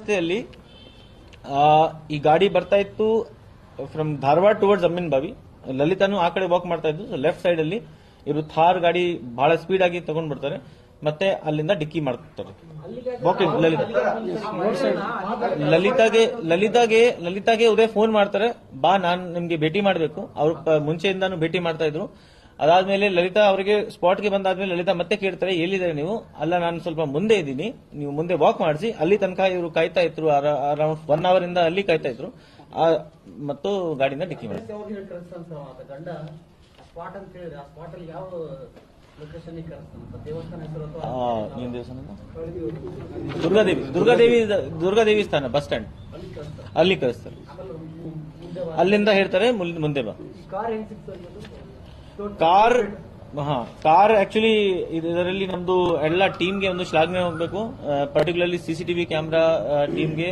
ರಸ್ತೆಯಲ್ಲಿ ಈ ಗಾಡಿ ಬರ್ತಾ ಇತ್ತು ಫ್ರಮ್ ಧಾರವಾಡ ಟುವರ್ಡ್ಸ್ ಅಮ್ಮಿನಬಾವಿ. ಲಲಿತಾನು ಆ ಕಡೆ ವಾಕ್ ಮಾಡ್ತಾ ಇದ್ದು. ಲೆಫ್ಟ್ ಸೈಡ್ ಅಲ್ಲಿ ಇವರು ಥಾರ್ ಗಾಡಿ ಬಹಳ ಸ್ಪೀಡ್ ಆಗಿ ತಗೊಂಡ್ ಬರ್ತಾರೆ, ಮತ್ತೆ ಅಲ್ಲಿಂದ ಡಿಕ್ಕಿ ಮಾಡ್ತಾರೆ. ವಾಕಿಂಗ್ ಲಲಿತಾಗೆ ಉದಯ್ ಫೋನ್ ಮಾಡ್ತಾರೆ, ಬಾ ನಾನ್ ನಿಮ್ಗೆ ಭೇಟಿ ಮಾಡಬೇಕು. ಅವ್ರ ಮುಂಚೆಯಿಂದಾನು ಭೇಟಿ ಮಾಡ್ತಾ ಇದ್ರು. ಅದಾದ್ಮೇಲೆ ಲಲಿತಾ ಅವರಿಗೆ ಸ್ಪಾಟ್ಗೆ ಬಂದಾದ್ಮೇಲೆ ಲಲಿತಾ ಮತ್ತೆ ಕೇಳ್ತಾರೆ, ಎಲ್ಲಿದ್ದಾರೆ ನೀವು? ಅಲ್ಲ, ನಾನು ಸ್ವಲ್ಪ ಮುಂದೆ ಇದ್ದೀನಿ, ನೀವು ಮುಂದೆ ವಾಕ್ ಮಾಡಿಸಿ. ಅಲ್ಲಿ ತನಕ ಇವರು ಕಾಯ್ತಾ ಇದ್ರು, ಅರೌಂಡ್ 1 hour ಇಂದ ಅಲ್ಲಿ ಕಾಯ್ತಾ ಇದ್ರು. ಮತ್ತು ಗಾಡಿಯಿಂದ ಡಿಕ್ಕಿ ಮಾಡಿ ನೀನ್ ದೇವಸ್ಥಾನ ದುರ್ಗಾದೇವಿ ಸ್ಥಾನ ಬಸ್ ಸ್ಟ್ಯಾಂಡ್ ಅಲ್ಲಿ ಕಳಿಸ್ತಾರೆ. ಅಲ್ಲಿಂದ ಹೇಳ್ತಾರೆ ಮುಂದೆ ಬಾ. ಕಾರ್ ಆಕ್ಚುಲಿ ಇದರಲ್ಲಿ ನಮ್ದು ಎಲ್ಲ ಟೀಮ್ಗೆ ಒಂದು ಶ್ಲಾಘನೆ ಹೋಗ್ಬೇಕು. ಪರ್ಟಿಕ್ಯುಲರ್ಲಿ ಸಿಸಿಟಿವಿ ಕ್ಯಾಮ್ರಾ ಟೀಮ್ಗೆ